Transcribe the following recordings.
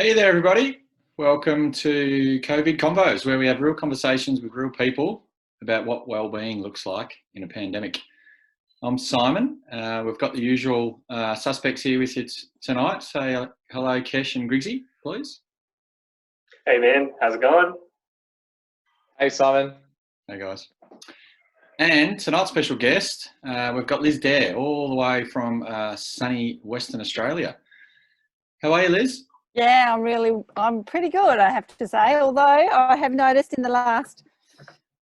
Hey there, everybody. Welcome to Covid Convos, where we have real conversations with real people about what well-being looks like in a pandemic. I'm Simon. We've got the usual suspects here with you tonight. Say hello, Kesh and Griggsy, please. Hey, man. How's it going? Hey, Simon. Hey, guys. And tonight's special guest, we've got Liz Dare, all the way from sunny Western Australia. How are you, Liz? Yeah, I'm pretty good, I have to say, although I have noticed in the last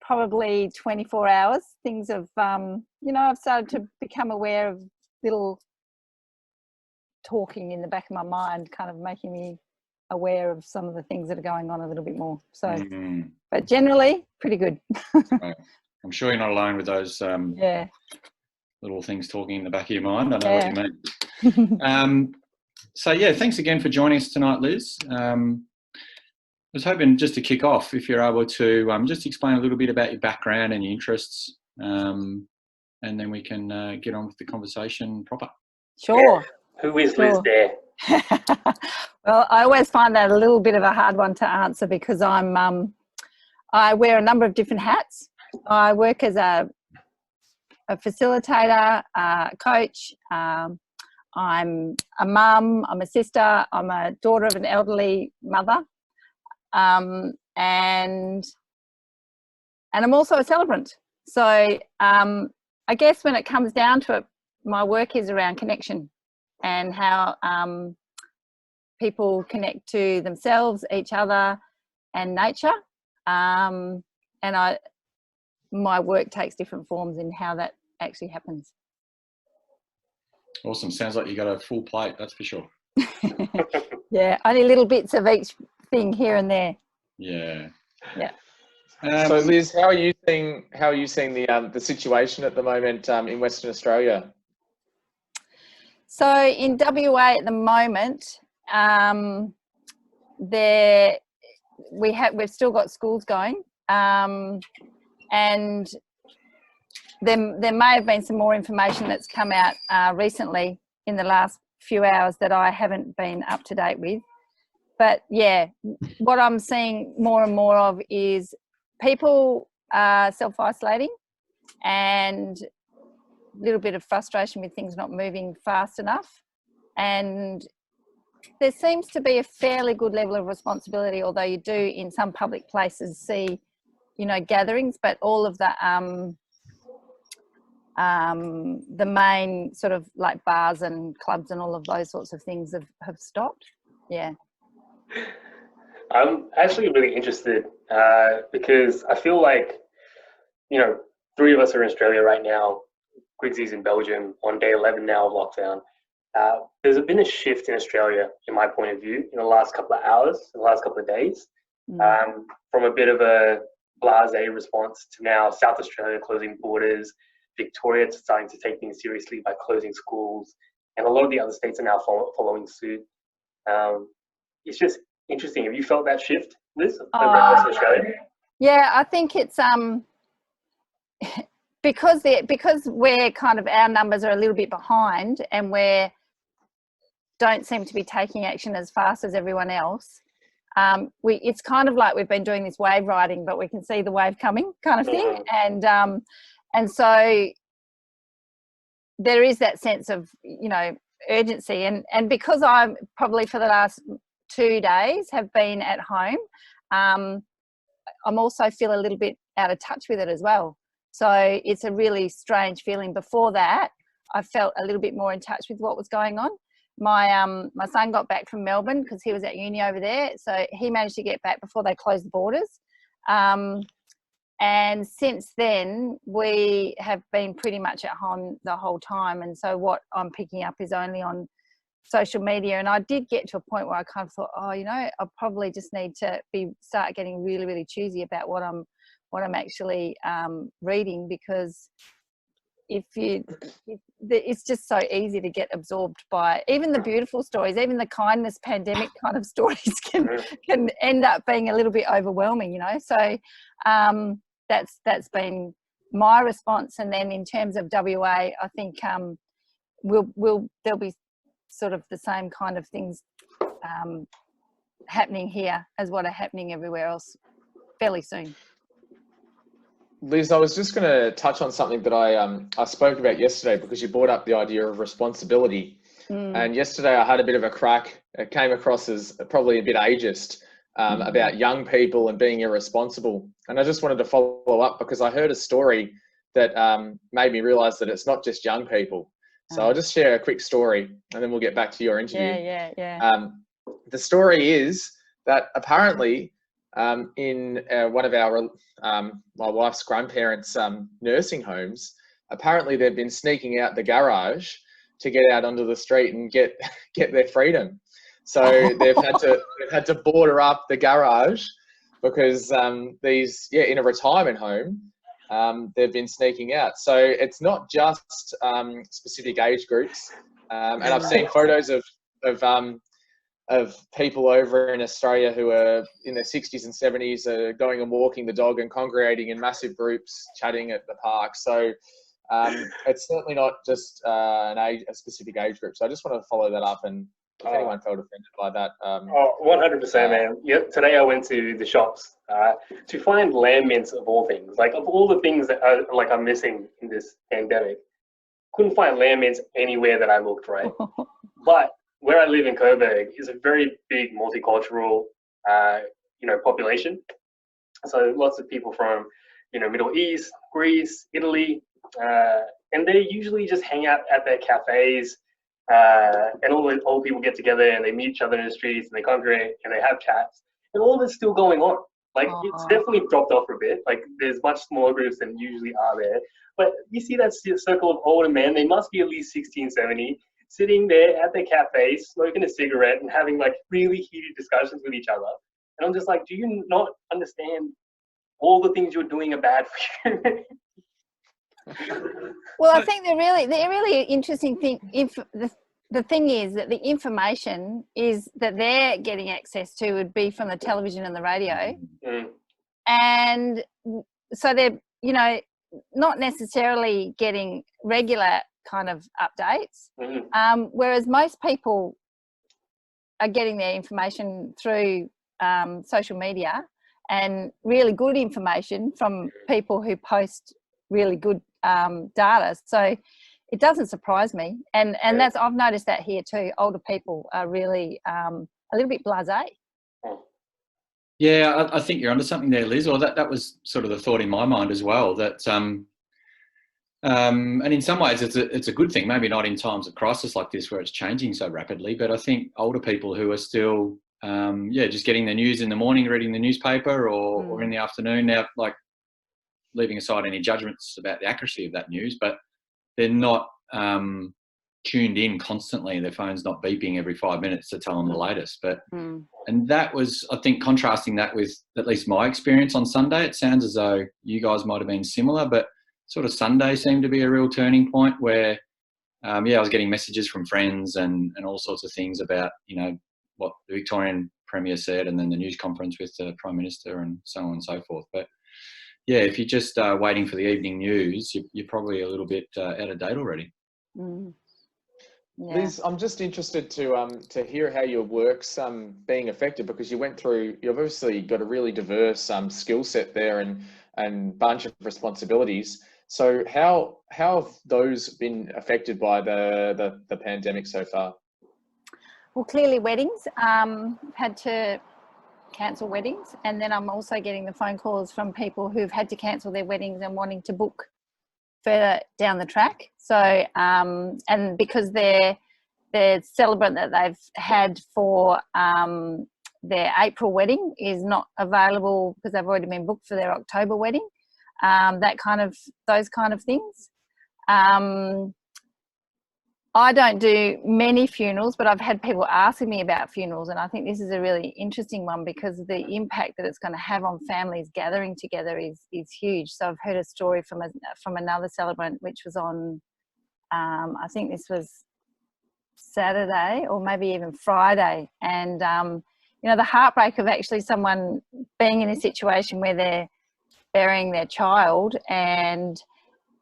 probably 24 hours, things have, I've started to become aware of little talking in the back of my mind, kind of making me aware of some of the things that are going on a little bit more. So, but generally, pretty good. Right. I'm sure you're not alone with those little things talking in the back of your mind. I know what you mean. So, thanks again for joining us tonight, Liz. I was hoping just to kick off, if you're able to just explain a little bit about your background and your interests, and then we can get on with the conversation proper. Sure. Yeah. Who is Liz Dare? Well, I always find that a little bit of a hard one to answer because I wear a number of different hats. I work as a facilitator, coach. I'm a mum, I'm a sister, I'm a daughter of an elderly mother, and I'm also a celebrant. So I guess when it comes down to it, my work is around connection and how people connect to themselves, each other, and nature. And my work takes different forms in how that actually happens. Awesome. Sounds like you got a full plate, that's for sure. Yeah, only little bits of each thing here and there. Yeah. Yeah. So, Liz, how are you seeing the situation at the moment in Western Australia? So in WA at the moment, we've still got schools going, and there may have been some more information that's come out recently in the last few hours that I haven't been up to date with. But yeah, what I'm seeing more and more of is people self-isolating and a little bit of frustration with things not moving fast enough. And there seems to be a fairly good level of responsibility, although you do in some public places see, gatherings, but all of the main sort of like bars and clubs and all of those sorts of things have stopped. Yeah. I'm actually really interested because I feel like, three of us are in Australia right now. Griggsy's in Belgium on day 11 now of lockdown. There's been a shift in Australia, in my point of view, in the last couple of hours, in the last couple of days, from a bit of a blasé response to now South Australia closing borders, Victoria starting to take things seriously by closing schools, and a lot of the other states are now following suit. It's just interesting. Have you felt that shift, Liz, over in Western Australia? Yeah, I think it's because we're kind of, our numbers are a little bit behind, and we don't seem to be taking action as fast as everyone else. It's kind of like we've been doing this wave riding, but we can see the wave coming, kind of thing, and so there is that sense of urgency, and because I'm probably for the last 2 days have been at home, I'm also feel a little bit out of touch with it as well. So it's a really strange feeling. Before that, I felt a little bit more in touch with what was going on. My son got back from Melbourne because he was at uni over there, so he managed to get back before they closed the borders. And since then, we have been pretty much at home the whole time. And so what I'm picking up is only on social media. And I did get to a point where I kind of thought, I probably just need to start getting really, really choosy about what I'm actually reading, because it's just so easy to get absorbed by even the beautiful stories, even the kindness pandemic kind of stories can end up being a little bit overwhelming, So that's been my response. And then in terms of WA, I think there'll be sort of the same kind of things happening here as what are happening everywhere else fairly soon. Liz, I was just going to touch on something that I spoke about yesterday, because you brought up the idea of responsibility. And yesterday I had a bit of a crack. It came across as probably a bit ageist about young people and being irresponsible. And I just wanted to follow up, because I heard a story that made me realise that it's not just young people. So I'll just share a quick story, and then we'll get back to your interview. Yeah. The story is that apparently in one of our my wife's grandparents' nursing homes, apparently they've been sneaking out the garage to get out onto the street and get their freedom. So they've had to border up the garage, because these in a retirement home, they've been sneaking out. So it's not just specific age groups, and I've seen photos of people over in Australia who are in their 60s and 70s going and walking the dog and congregating in massive groups, chatting at the park. So it's certainly not just a specific age group. So I just wanted to follow that up, and if anyone felt offended by that. 100%, man. Yep. Today I went to the shops to find lamb mince, of all things. Like, of all the things that are missing in this pandemic, couldn't find lamb mince anywhere that I looked, right? But where I live in Coburg is a very big multicultural, population. So lots of people from, Middle East, Greece, Italy, and they usually just hang out at their cafes, and all the old people get together and they meet each other in the streets and they congregate and they have chats, and all this still going on. Like, it's definitely dropped off a bit. Like, there's much smaller groups than usually are there. But you see that circle of older men, they must be at least 16, 70, sitting there at their cafes, smoking a cigarette and having like really heated discussions with each other. And I'm just like, do you not understand all the things you're doing are bad for you? Well, I think the really interesting thing, the thing is that the information is that they're getting access to would be from the television and the radio. And so they're, not necessarily getting regular kind of updates, whereas most people are getting their information through social media, and really good information from people who post really good data. So it doesn't surprise me, and that's, I've noticed that here too. Older people are really a little bit blasé. Yeah, I think you're onto something there, Liz. Or that was sort of the thought in my mind as well. That and in some ways it's a good thing. Maybe not in times of crisis like this where it's changing so rapidly. But I think older people who are still just getting the news in the morning, reading the newspaper, or in the afternoon now, like, leaving aside any judgments about the accuracy of that news, but they're not tuned in constantly. Their phone's not beeping every 5 minutes to tell them the latest. But and that was, I think, contrasting that with at least my experience on Sunday. It sounds as though you guys might have been similar, but sort of Sunday seemed to be a real turning point where, I was getting messages from friends and all sorts of things about, what the Victorian Premier said, and then the news conference with the Prime Minister and so on and so forth. But yeah, if you're just waiting for the evening news, you're probably a little bit out of date already. Yeah. Liz, I'm just interested to hear how your work's being affected, because you've obviously got a really diverse skill set there and bunch of responsibilities. So how have those been affected by the pandemic so far? Well, clearly weddings, had to cancel weddings, and then I'm also getting the phone calls from people who've had to cancel their weddings and wanting to book further down the track. So and because their celebrant that they've had for their April wedding is not available because they've already been booked for their October wedding, those kind of things. I don't do many funerals, but I've had people asking me about funerals, and I think this is a really interesting one because the impact that it's going to have on families gathering together is huge. So I've heard a story from another celebrant, which was on, I think this was Saturday or maybe even Friday, and the heartbreak of actually someone being in a situation where they're burying their child and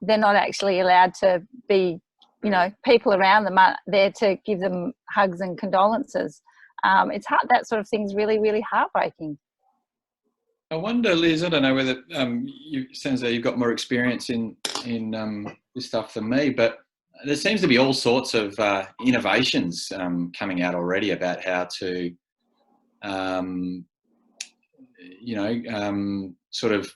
they're not actually allowed to be, people around them are there to give them hugs and condolences. it's hard. That sort of thing's really, really heartbreaking. I wonder, Liz, I don't know whether it sounds like you've got more experience in this stuff than me, but there seems to be all sorts of innovations coming out already about how to, sort of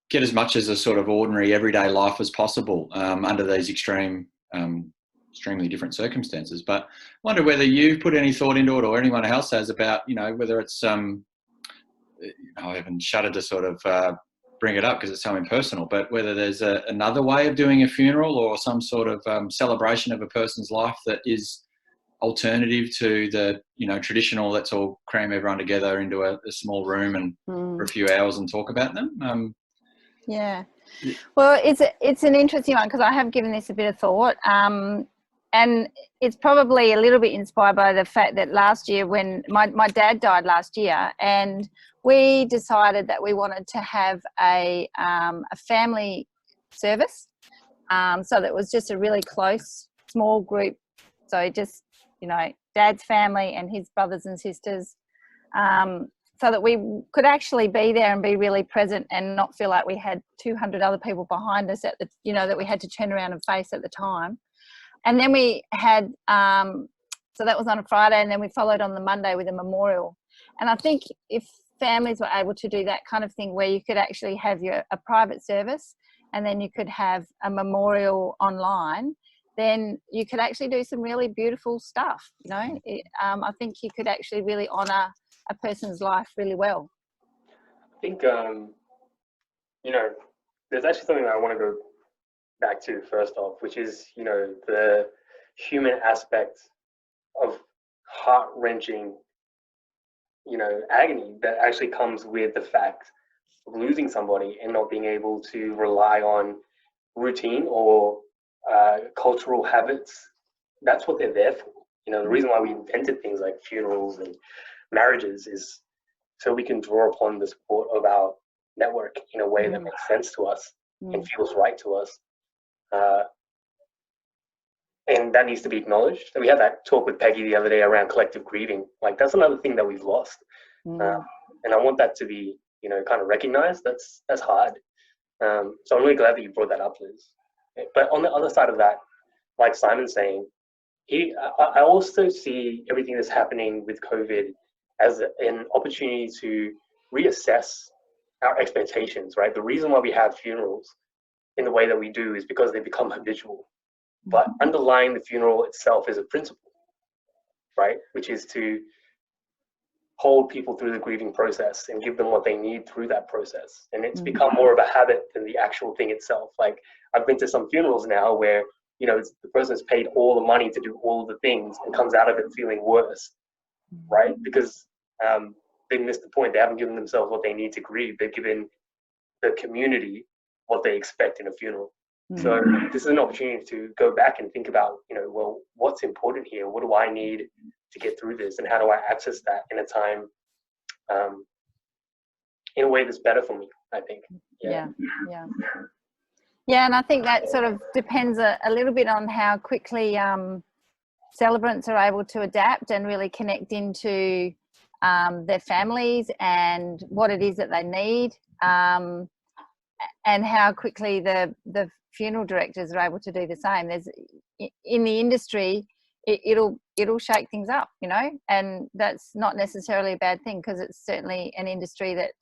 get as much as a sort of ordinary everyday life as possible under these extremely different circumstances. But I wonder whether you've put any thought into it, or anyone else has, about, whether it's, I haven't shuddered to sort of bring it up because it's so impersonal, but whether there's another way of doing a funeral, or some sort of celebration of a person's life that is alternative to the traditional, let's all cram everyone together into a small room and for a few hours and talk about them. Yeah, well, it's an interesting one, because I have given this a bit of thought, and it's probably a little bit inspired by the fact that last year, when my dad died last year, and we decided that we wanted to have a family service, so that it was just a really close, small group. So just, Dad's family and his brothers and sisters, so that we could actually be there and be really present, and not feel like we had 200 other people behind us that we had to turn around and face at the time. And then we had, so that was on a Friday, and then we followed on the Monday with a memorial. And I think if families were able to do that kind of thing, where you could actually have a private service, and then you could have a memorial online, then you could actually do some really beautiful stuff. I think you could actually really honour a person's life really well. I think, there's actually something that I want to go back to first off, which is, the human aspect of heart-wrenching, agony that actually comes with the fact of losing somebody and not being able to rely on routine or cultural habits. That's what they're there for. The reason why we invented things like funerals and marriages is so we can draw upon the support of our network in a way that makes sense to us and feels right to us. And that needs to be acknowledged. And we had that talk with Peggy the other day around collective grieving. Like, that's another thing that we've lost. And I want that to be, kind of recognized. That's hard. So I'm really glad that you brought that up, Liz. But on the other side of that, like Simon's saying, I also see everything that's happening with COVID as an opportunity to reassess our expectations, right? The reason why we have funerals in the way that we do is because they become habitual. But underlying the funeral itself is a principle, right? Which is to hold people through the grieving process and give them what they need through that process. And it's become more of a habit than the actual thing itself. Like, I've been to some funerals now where, the person's paid all the money to do all of the things and comes out of it feeling worse, right? Because they missed the point. They haven't given themselves what they need to grieve. They've given the community what they expect in a funeral. So this is an opportunity to go back and think about, well, what's important here? What do I need to get through this? And how do I access that in a time, in a way that's better for me, I think. Yeah, and I think that sort of depends a little bit on how quickly celebrants are able to adapt and really connect into their families and what it is that they need, and how quickly the funeral directors are able to do the same. There's, in the industry, it'll shake things up, and that's not necessarily a bad thing, because it's certainly an industry that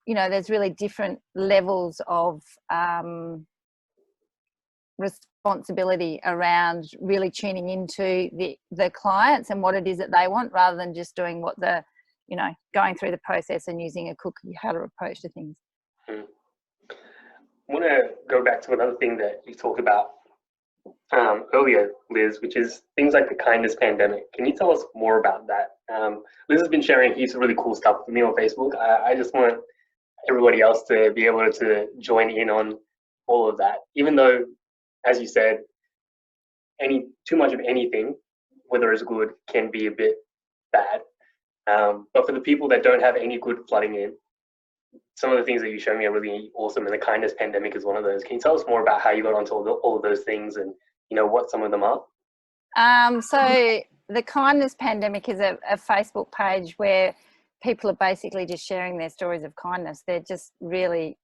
there's really different levels of responsibility around really tuning into the clients and what it is that they want, rather than just doing what going through the process and using a cookie cutter approach to things. I want to go back to another thing that you talked about earlier, Liz, which is things like the kindness pandemic. Can you tell us more about that? Liz has been sharing heaps of really cool stuff with me on Facebook. I just want everybody else to be able to join in on all of that, even though, as you said, too much of anything, whether it's good, can be a bit bad. But for the people that don't have any good flooding in, some of the things that you show me are really awesome, and the kindness pandemic is one of those. Can you tell us more about how you got onto all of those things, and what some of them are? So the Kindness Pandemic is a Facebook page where people are basically just sharing their stories of kindness. They're just really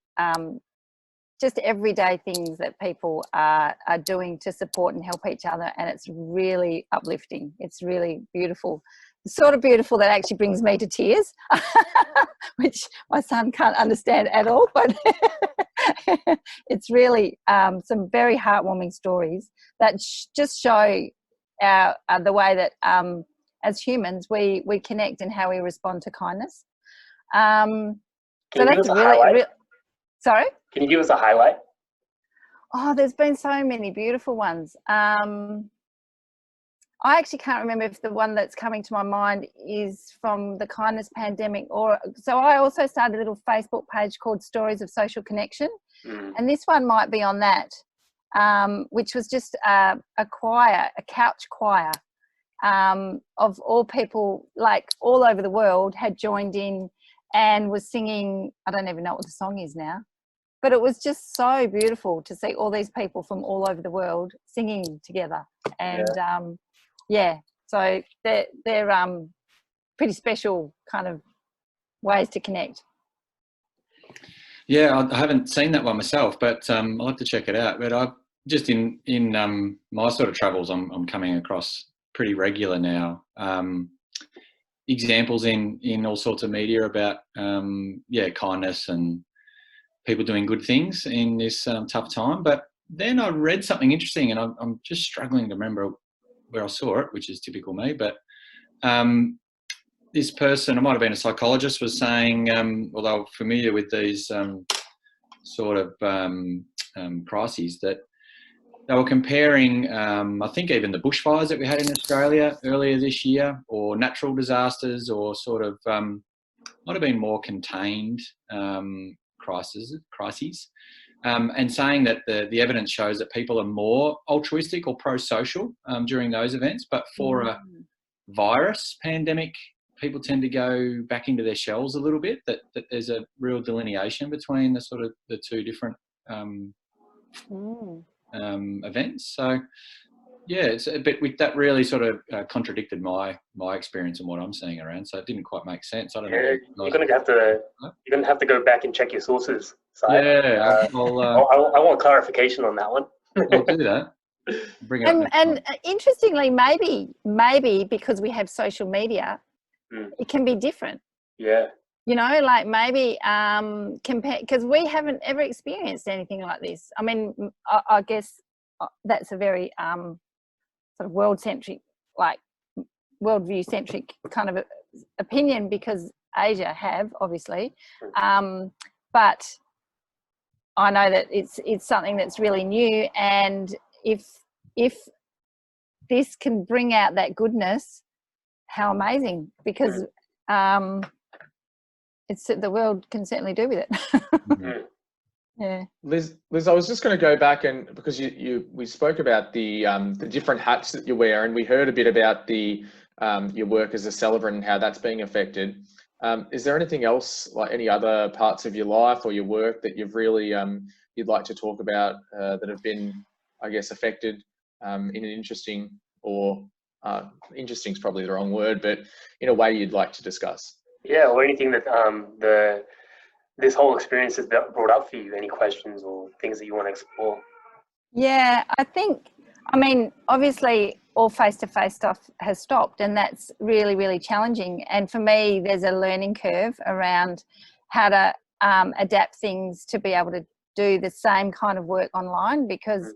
just everyday things that people are doing to support and help each other, and it's really uplifting. It's really beautiful. It's sort of beautiful that actually brings me to tears, which my son can't understand at all, but it's really some very heartwarming stories that just show the way that as humans we connect and how we respond to kindness. Can you give us a highlight? Sorry? Can you give us a highlight? Oh, there's been so many beautiful ones. I actually can't remember if the one that's coming to my mind is from the Kindness Pandemic, so I also started a little Facebook page called Stories of Social Connection, and this one might be on that, which was just a choir, a couch choir of all people, like all over the world, had joined in and was singing. I don't even know what the song is now, but it was just so beautiful to see all these people from all over the world singing together. And so they're pretty special kind of ways to connect. Yeah, I haven't seen that one myself, but I'll have to check it out. But I just in my sort of travels, I'm coming across pretty regular now. Examples in all sorts of media about kindness and people doing good things in this tough time. But then I read something interesting, and I'm just struggling to remember where I saw it, which is typical me. But this person, it might have been a psychologist, was saying, well, they were familiar with these sort of crises, that they were comparing, I think even the bushfires that we had in Australia earlier this year, or natural disasters, or sort of might have been more contained crises, and saying that the evidence shows that people are more altruistic or pro-social during those events. But for a virus pandemic, people tend to go back into their shells a little bit, that there's a real delineation between the sort of the two different events. So yeah, it's a bit, with that really sort of contradicted my experience and what I'm seeing around. So it didn't quite make sense. I don't know. You're gonna have to go back and check your sources. So yeah, I want clarification on that one. I'll do that. Bring it up and interestingly, maybe because we have social media, it can be different. Yeah. You know, like maybe compare, because we haven't ever experienced anything like this. I mean, I guess that's a very sort of world-centric, like worldview-centric kind of opinion, because Asia have, obviously. But I know that it's something that's really new, and if this can bring out that goodness, how amazing, because it's the world can certainly do with it. Yeah. Liz, I was just going to go back, and because we spoke about the different hats that you wear, and we heard a bit about the your work as a celebrant and how that's being affected. Is there anything else, like any other parts of your life or your work, that you've really you'd like to talk about that have been, I guess, affected in an interesting, or interesting is probably the wrong word, but in a way you'd like to discuss? Yeah, or anything that this whole experience has brought up for you, any questions or things that you want to explore? Yeah, I mean, obviously all face-to-face stuff has stopped, and that's really, really challenging. And for me, there's a learning curve around how to adapt things to be able to do the same kind of work online, because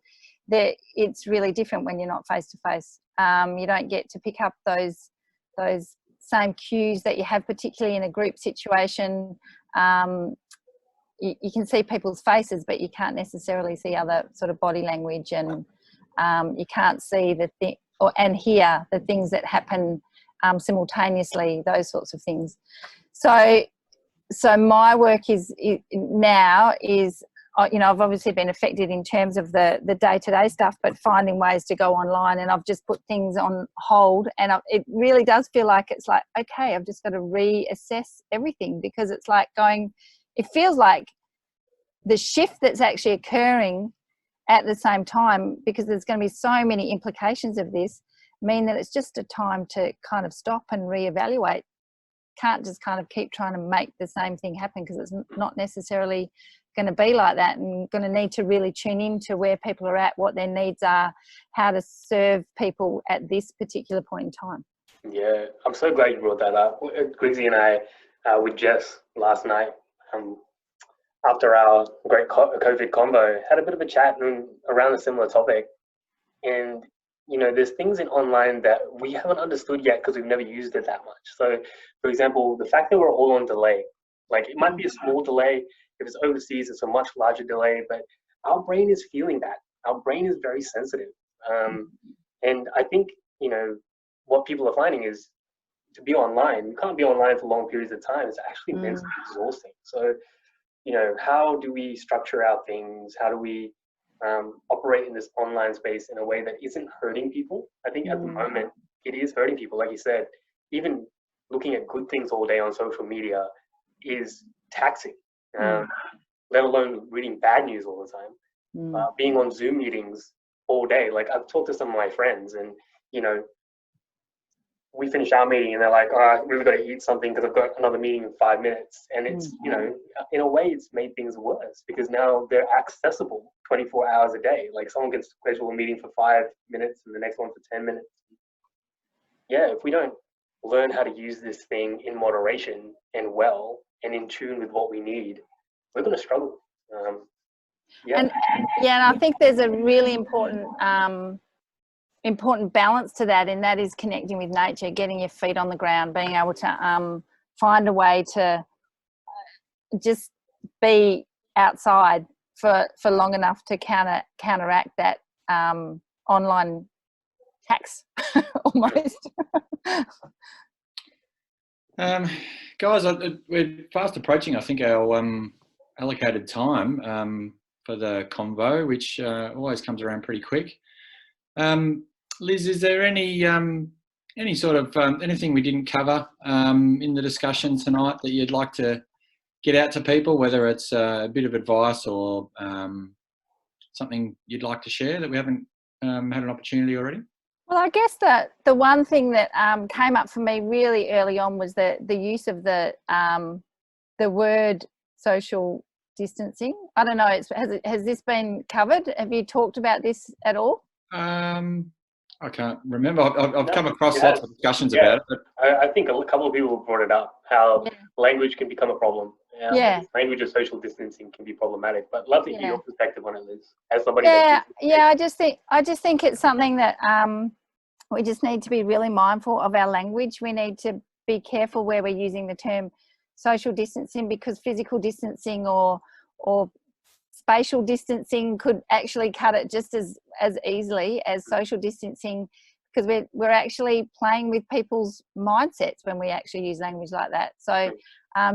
it's really different when you're not face-to-face. You don't get to pick up those same cues that you have, particularly in a group situation. You can see people's faces, but you can't necessarily see other sort of body language, and you can't see and hear the things that happen simultaneously, those sorts of things. So my work is now, you know, I've obviously been affected in terms of the day-to-day stuff, but finding ways to go online, and I've just put things on hold, and it really does feel like it's like, okay, I've just got to reassess everything, because it's like it feels like the shift that's actually occurring at the same time, because there's going to be so many implications of this, mean that it's just a time to kind of stop and reevaluate. Can't just kind of keep trying to make the same thing happen, because it's not necessarily going to be like that, and going to need to really tune into where people are at, what their needs are, how to serve people at this particular point in time. Yeah, I'm so glad you brought that up. Griggsy and I, with Jess last night, after our great Covid Convo, had a bit of a chat around a similar topic. And, you know, there's things in online that we haven't understood yet because we've never used it that much. So, for example, the fact that we're all on delay, like it might be a small delay. If it's overseas, it's a much larger delay, but our brain is feeling that. Our brain is very sensitive. And I think, you know, what people are finding is to be online, you can't be online for long periods of time. It's actually mentally exhausting. So, you know, how do we structure our things? How do we operate in this online space in a way that isn't hurting people? I think at the moment it is hurting people. Like you said, even looking at good things all day on social media is taxing, let alone reading bad news all the time. Being on Zoom meetings all day. Like I've talked to some of my friends, and, you know, we finish our meeting and they're like, oh, we've got to eat something because I've got another meeting in 5 minutes. And it's, you know, in a way it's made things worse because now they're accessible 24 hours a day. Like someone can schedule a meeting for 5 minutes and the next one for 10 minutes. Yeah, if we don't learn how to use this thing in moderation and well and in tune with what we need, we're going to struggle. And I think there's a really important balance to that, and that is connecting with nature, getting your feet on the ground, being able to find a way to just be outside for long enough to counteract that online tax almost. Guys, we're fast approaching, I think, our allocated time for the convo, which always comes around pretty quick. Liz, is there any sort of anything we didn't cover in the discussion tonight that you'd like to get out to people, whether it's a bit of advice or something you'd like to share that we haven't had an opportunity already? Well, I guess that the one thing that came up for me really early on was the use of the word social distancing. I don't know, has this been covered? Have you talked about this at all? I can't remember. I've come across lots of discussions about it. But I think a couple of people have brought it up, how language can become a problem. Language of social distancing can be problematic. But I'd love to hear your perspective on it, Liz, as somebody. I just think it's something that we just need to be really mindful of our language. We need to be careful where we're using the term social distancing, because physical distancing or spatial distancing could actually cut it just as easily as social distancing, because we're actually playing with people's mindsets when we actually use language like that. So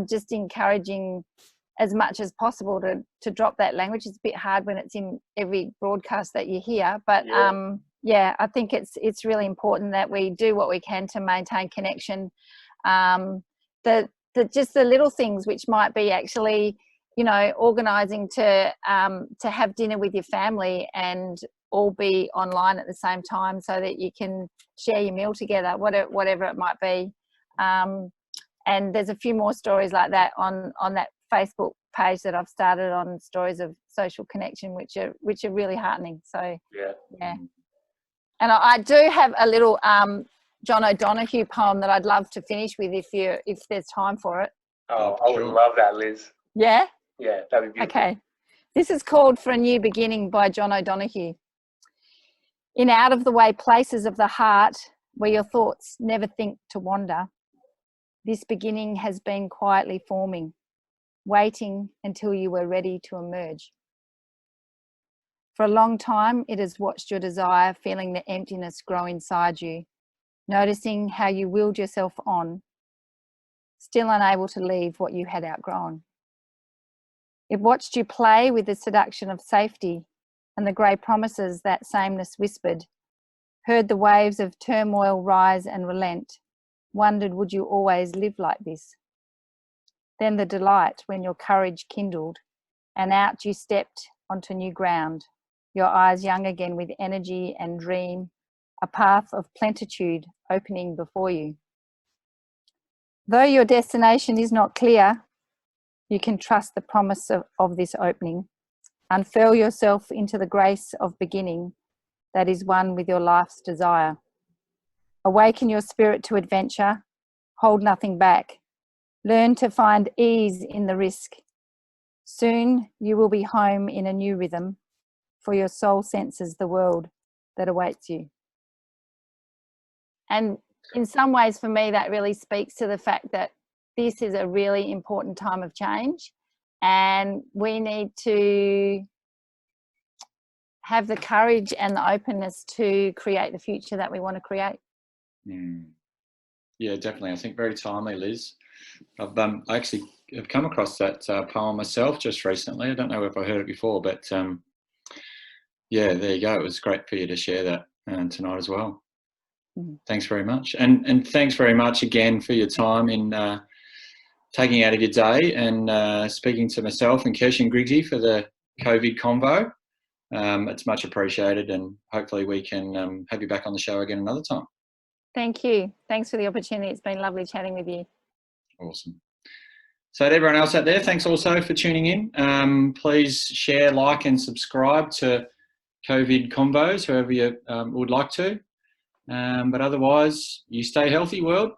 just encouraging as much as possible to drop that language. It's a bit hard when it's in every broadcast that you hear, but I think it's really important that we do what we can to maintain connection. Just the little things, which might be actually, you know, organising to have dinner with your family and all be online at the same time so that you can share your meal together, whatever it might be. And there's a few more stories like that on that Facebook page that I've started on stories of social connection, which are really heartening. So yeah. And I do have a little John O'Donoghue poem that I'd love to finish with if there's time for it. Oh, I would love that, Liz. Yeah? Yeah, that'd be beautiful. Okay. This is called For a New Beginning by John O'Donoghue. In out-of-the-way places of the heart where your thoughts never think to wander, this beginning has been quietly forming, waiting until you were ready to emerge. For a long time, it has watched your desire, feeling the emptiness grow inside you, noticing how you willed yourself on, still unable to leave what you had outgrown. It watched you play with the seduction of safety and the grey promises that sameness whispered, heard the waves of turmoil rise and relent, wondered would you always live like this. Then the delight when your courage kindled and out you stepped onto new ground, your eyes young again with energy and dream, a path of plenitude opening before you. Though your destination is not clear, you can trust the promise of this opening. Unfurl yourself into the grace of beginning that is one with your life's desire. Awaken your spirit to adventure. Hold nothing back. Learn to find ease in the risk. Soon you will be home in a new rhythm, for your soul senses the world that awaits you. And in some ways, for me, that really speaks to the fact that this is a really important time of change, and we need to have the courage and the openness to create the future that we want to create. Yeah, definitely. I think very timely, Liz. I actually have come across that poem myself just recently. I don't know if I heard it before, but yeah, there you go. It was great for you to share that tonight as well. Thanks very much. And thanks very much again for your time in taking out of your day and speaking to myself and Kesh and Griggsy for the Covid Convo. It's much appreciated, and hopefully we can have you back on the show again another time. Thank you. Thanks for the opportunity. It's been lovely chatting with you. Awesome. So to everyone else out there, thanks also for tuning in. Please share, like and subscribe to Covid Convos, whoever you would like to. But otherwise, you stay healthy, world.